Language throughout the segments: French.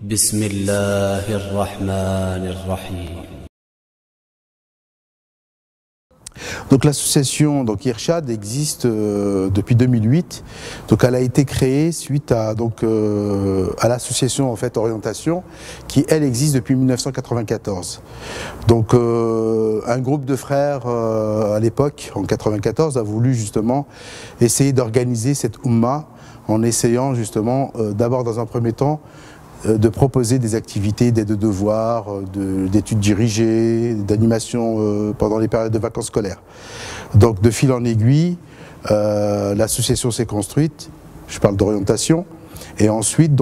بسم الله الرحمن الرحيم. Donc l'association Irshad existe depuis 2008. Donc elle a été créée suite à l'association Orientation qui elle existe depuis 1994. Donc un groupe de frères à l'époque en 1994 a voulu justement essayer d'organiser cette Oumma en essayant justement d'abord dans un premier temps de proposer des activités d'aide aux devoirs, d'études dirigées, d'animation pendant les périodes de vacances scolaires. Donc de fil en aiguille, l'association s'est construite, je parle d'orientation, et ensuite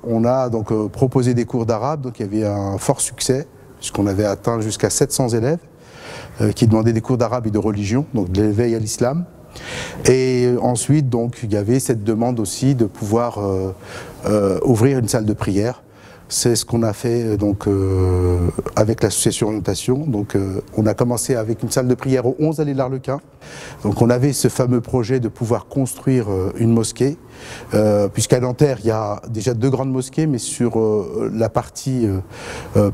on a proposé des cours d'arabe, donc il y avait un fort succès, puisqu'on avait atteint jusqu'à 700 élèves qui demandaient des cours d'arabe et de religion, donc de l'éveil à l'islam. Et ensuite, il y avait cette demande aussi de pouvoir ouvrir une salle de prière. C'est ce qu'on a fait avec l'association Orientation. On a commencé avec une salle de prière au 11 allée L'Arlequin. Donc on avait ce fameux projet de pouvoir construire une mosquée, puisqu'à Nanterre il y a déjà 2 grandes mosquées, mais sur la partie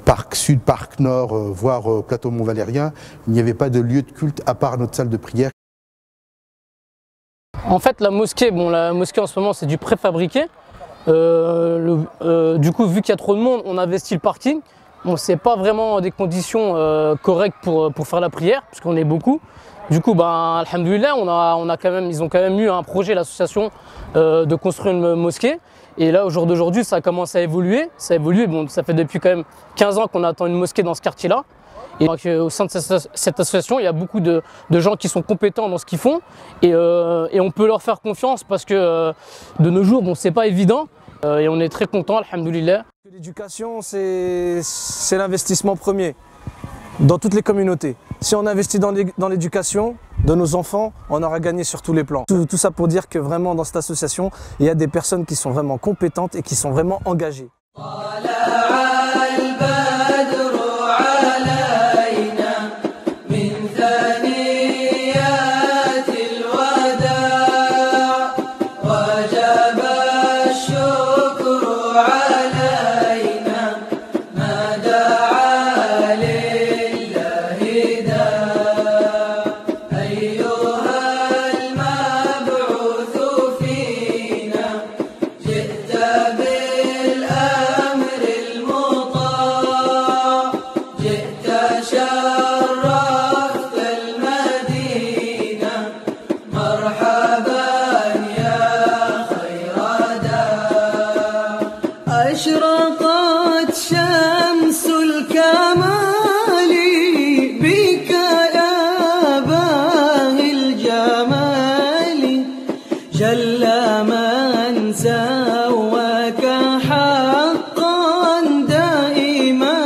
parc sud, parc nord, voire plateau Mont-Valérien, il n'y avait pas de lieu de culte à part notre salle de prière. En fait, la mosquée en ce moment c'est du préfabriqué. Du coup, vu qu'il y a trop de monde, on investit le parking. Bon, c'est pas vraiment des conditions correctes pour faire la prière, puisqu'on est beaucoup. Du coup, alhamdoulilah, ils ont quand même eu un projet, l'association, de construire une mosquée. Et là, au jour d'aujourd'hui, ça a commencé à évoluer. Ça a évolué. Bon, ça fait depuis quand même 15 ans qu'on attend une mosquée dans ce quartier-là. Et donc, au sein de cette association, il y a beaucoup de gens qui sont compétents dans ce qu'ils font et on peut leur faire confiance parce que de nos jours, c'est pas évident et on est très content, alhamdoulilah. L'éducation, c'est l'investissement premier dans toutes les communautés. Si on investit dans l'éducation de nos enfants, on aura gagné sur tous les plans. Tout ça pour dire que vraiment dans cette association, il y a des personnes qui sont vraiment compétentes et qui sont vraiment engagées. أشرقت شمس الكمال بك يا باهي الجمال جل من سواك حقا دائما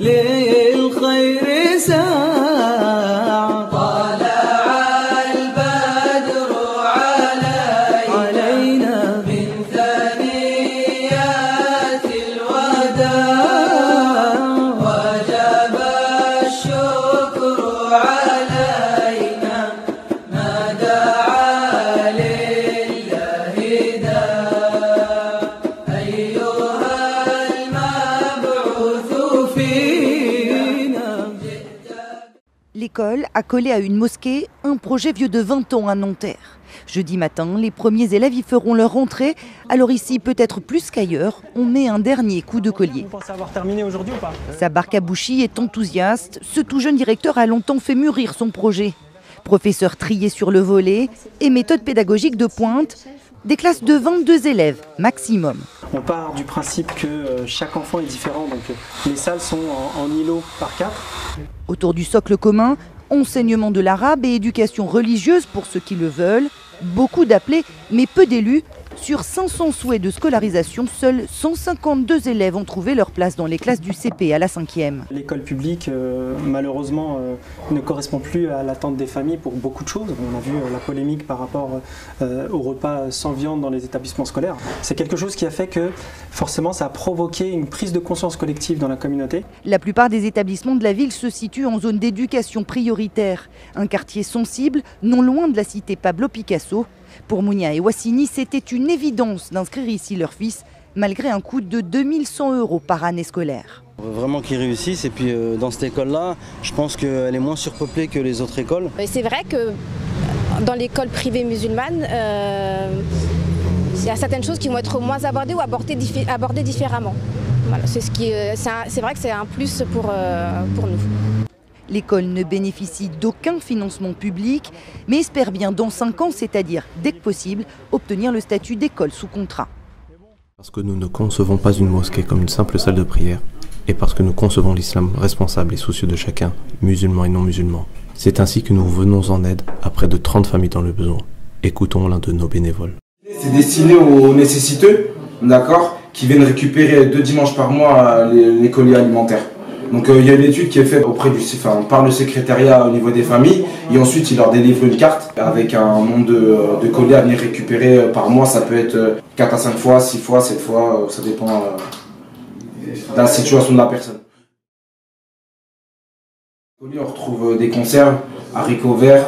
للخير ساعة طلع البدر علينا من ثنيات وجب الشكر علينا ما دعا لله داع أيها المبعوث فينا. L'école, accolée à une mosquée, un projet vieux de 20 ans à Nanterre. Jeudi matin, les premiers élèves y feront leur rentrée. Alors ici, peut-être plus qu'ailleurs, on met un dernier coup de collier. Vous pensez avoir terminé aujourd'hui ou pas? Sabar Kabouchi est enthousiaste. Ce tout jeune directeur a longtemps fait mûrir son projet. Professeur trié sur le volet et méthode pédagogique de pointe, des classes de 22 élèves maximum. On part du principe que chaque enfant est différent, donc les salles sont en îlots par 4. Autour du socle commun, enseignement de l'arabe et éducation religieuse pour ceux qui le veulent. Beaucoup d'appelés, mais peu d'élus. Sur 500 souhaits de scolarisation, seuls 152 élèves ont trouvé leur place dans les classes du CP à la 5e. L'école publique, malheureusement, ne correspond plus à l'attente des familles pour beaucoup de choses. On a vu la polémique par rapport au repas sans viande dans les établissements scolaires. C'est quelque chose qui a fait que, forcément, ça a provoqué une prise de conscience collective dans la communauté. La plupart des établissements de la ville se situent en zone d'éducation prioritaire. Un quartier sensible, non loin de la cité Pablo Picasso. Pour Mounia et Wassini, c'était une évidence d'inscrire ici leur fils, malgré un coût de 2100 € par année scolaire. Vraiment qu'ils réussissent et puis dans cette école-là, je pense qu'elle est moins surpeuplée que les autres écoles. C'est vrai que dans l'école privée musulmane, il y a certaines choses qui vont être moins abordées ou abordées différemment. Voilà, c'est vrai que c'est un plus pour nous. L'école ne bénéficie d'aucun financement public, mais espère bien dans 5 ans, c'est-à-dire dès que possible, obtenir le statut d'école sous contrat. Parce que nous ne concevons pas une mosquée comme une simple salle de prière, et parce que nous concevons l'islam responsable et soucieux de chacun, musulmans et non musulmans. C'est ainsi que nous venons en aide à près de 30 familles dans le besoin. Écoutons l'un de nos bénévoles. C'est destiné aux nécessiteux, d'accord, qui viennent récupérer 2 dimanches par mois les colis alimentaires. Donc il y a une étude qui est faite par le secrétariat au niveau des familles et ensuite ils leur délivrent une carte avec un nombre de colis à venir récupérer par mois. Ça peut être 4 à 5 fois, 6 fois, 7 fois, ça dépend de la situation de la personne. On retrouve des conserves, haricots verts,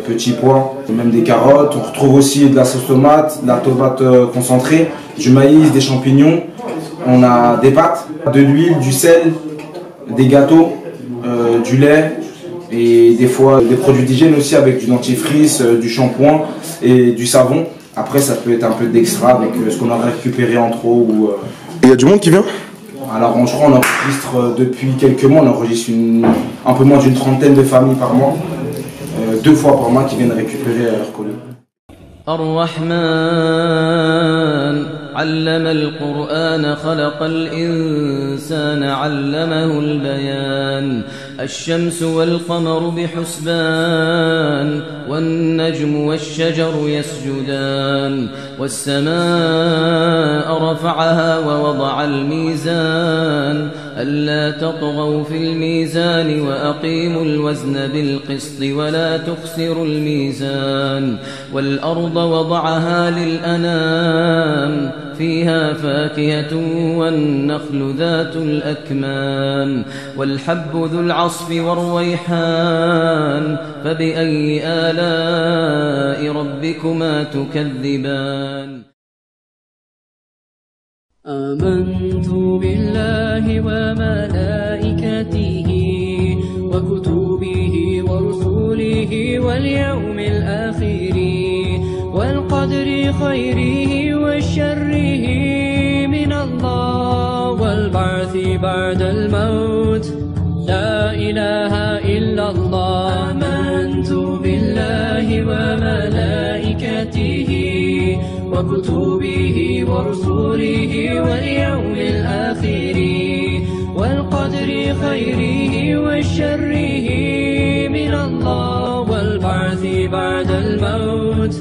petits pois, même des carottes. On retrouve aussi de la sauce tomate, de la tomate concentrée, du maïs, des champignons. On a des pâtes, de l'huile, du sel, des gâteaux, du lait et des fois des produits d'hygiène aussi avec du dentifrice, du shampoing et du savon. Après ça peut être un peu d'extra avec ce qu'on a récupéré en trop. Il y a du monde qui vient? Alors je crois on enregistre depuis quelques mois, on enregistre un peu moins d'une trentaine de familles par mois, 2 fois par mois qui viennent récupérer leurs colis. علم القرآن خلق الإنسان علمه البيان الشمس والقمر بحسبان والنجم والشجر يسجدان والسماء رفعها ووضع الميزان ألا تطغوا في الميزان وأقيموا الوزن بالقسط ولا تخسروا الميزان والأرض وضعها للأنام فيها فاكهة والنخل ذات الأكمام والحب ذو العصف والريحان فبأي آلاء ربكما تكذبان آمنت بالله وملائكته وكتبه ورسله واليوم الآخر والقدر خيره وشره من الله والبعث بعد الموت لا إله إلا الله آمنت بالله وملائكته وكتبه ورسله واليوم الآخر والقدر خيره وشره من الله والبعث بعد الموت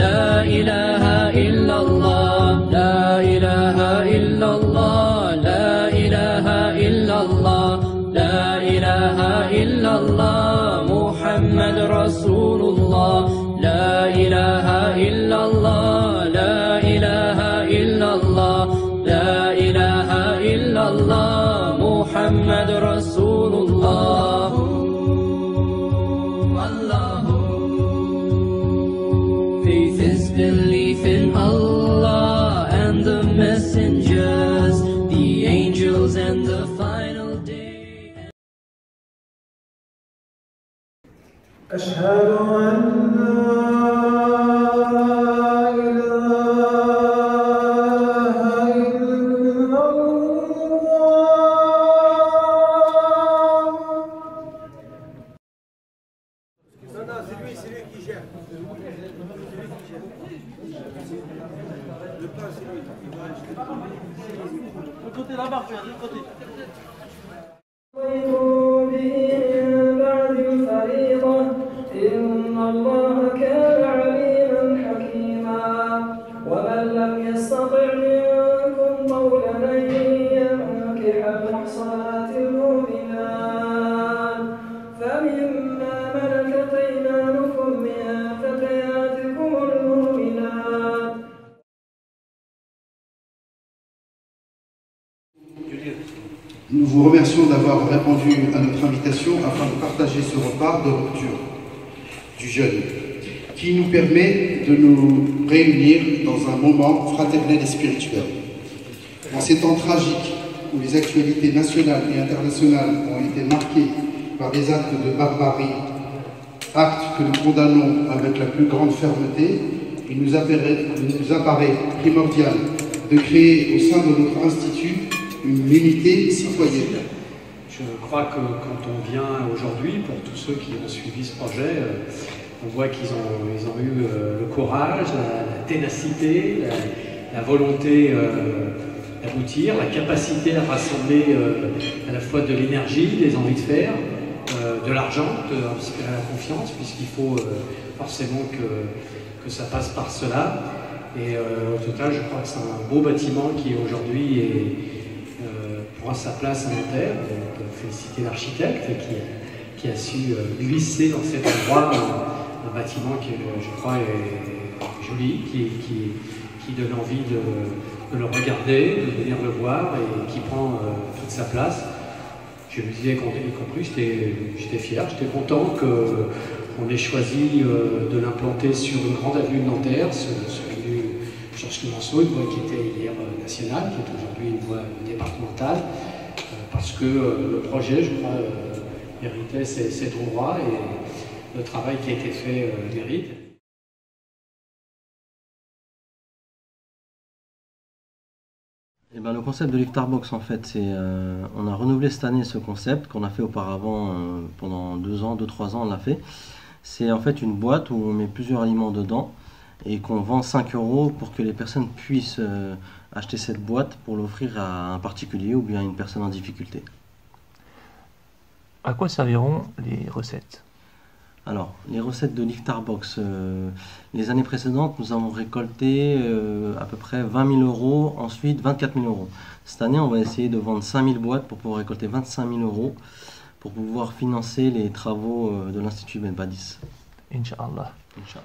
لا إله إلا الله لا إله إلا الله لا إله إلا الله لا إله إلا الله محمد رسول الله لا إله إلا الله لا إله إلا الله لا إله إلا الله محمد رسول الله Faith is belief in Allah and the messengers, the angels and the final day. أشهد أن إن الله كان عليما حكيما ومن لم يستطع منكم طولا أن ينكح المحصنات المؤمنات فمما ملكت أيمانكم من فتياتكم المؤمنات. Nous vous remercions d'avoir répondu à notre invitation afin de partager ce repas de rupture du jeûne, qui nous permet de nous réunir dans un moment fraternel et spirituel. En ces temps tragiques où les actualités nationales et internationales ont été marquées par des actes de barbarie, actes que nous condamnons avec la plus grande fermeté, il nous apparaît primordial de créer au sein de notre institut une unité citoyenne. Je crois que quand on vient aujourd'hui, pour tous ceux qui ont suivi ce projet, on voit qu'ils ont eu le courage, la ténacité, la volonté d'aboutir, la capacité à rassembler à la fois de l'énergie, des envies de faire, de l'argent, inspirer la confiance, puisqu'il faut forcément que ça passe par cela. Et au total, je crois que c'est un beau bâtiment qui aujourd'hui prend sa place à Nanterre. On peut féliciter l'architecte qui a su glisser dans cet endroit un bâtiment qui, je crois, est joli, qui donne envie de le regarder, de venir le voir et qui prend toute sa place. Je me disais y compris, j'étais fier, j'étais content qu'on ait choisi de l'implanter sur une grande avenue de Nanterre, celui Georges Clemenceau, une voie qui était hier nationale, qui est aujourd'hui une voie départementale, parce que le projet, je crois, méritait cet endroit et le travail qui a été fait mérite. Eh ben, le concept de l'Iftar Box, en fait, c'est on a renouvelé cette année ce concept qu'on a fait auparavant pendant 2-3 ans, on l'a fait. C'est en fait une boîte où on met plusieurs aliments dedans et qu'on vend 5 € pour que les personnes puissent acheter cette boîte pour l'offrir à un particulier ou bien à une personne en difficulté. À quoi serviront les recettes? Alors, les recettes de l'Iftar Box, les années précédentes, nous avons récolté à peu près 20 000 €, ensuite 24 000 €. Cette année, on va essayer de vendre 5 000 boîtes pour pouvoir récolter 25 000 € pour pouvoir financer les travaux de l'Institut Ben Badis. Inch'Allah. Inch'Allah.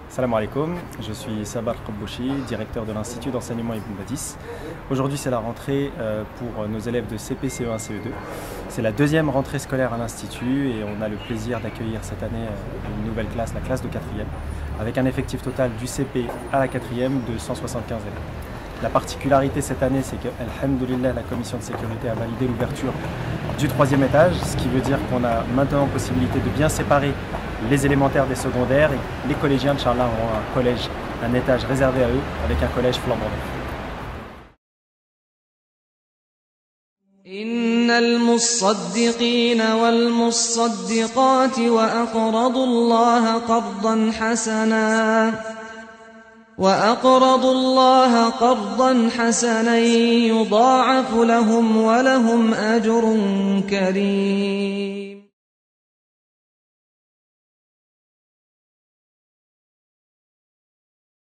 Salam alaikum, je suis Sabar Qabbouchi, directeur de l'Institut d'enseignement Ibn Badis. Aujourd'hui c'est la rentrée pour nos élèves de CP, CE1, CE2. C'est la deuxième rentrée scolaire à l'Institut et on a le plaisir d'accueillir cette année une nouvelle classe, la classe de 4e, avec un effectif total du CP à la 4e de 175 élèves. La particularité cette année, c'est que, alhamdoulilah, la commission de sécurité a validé l'ouverture du 3e étage, ce qui veut dire qu'on a maintenant possibilité de bien séparer les élémentaires des secondaires et les collégiens, Inch'Allah, auront un collège, un étage réservé à eux, avec un collège flambant neuf. إن المصدقين والمصدقات وأقرضوا الله قرضا حسنا يضاعف لهم ولهم أجر كريم.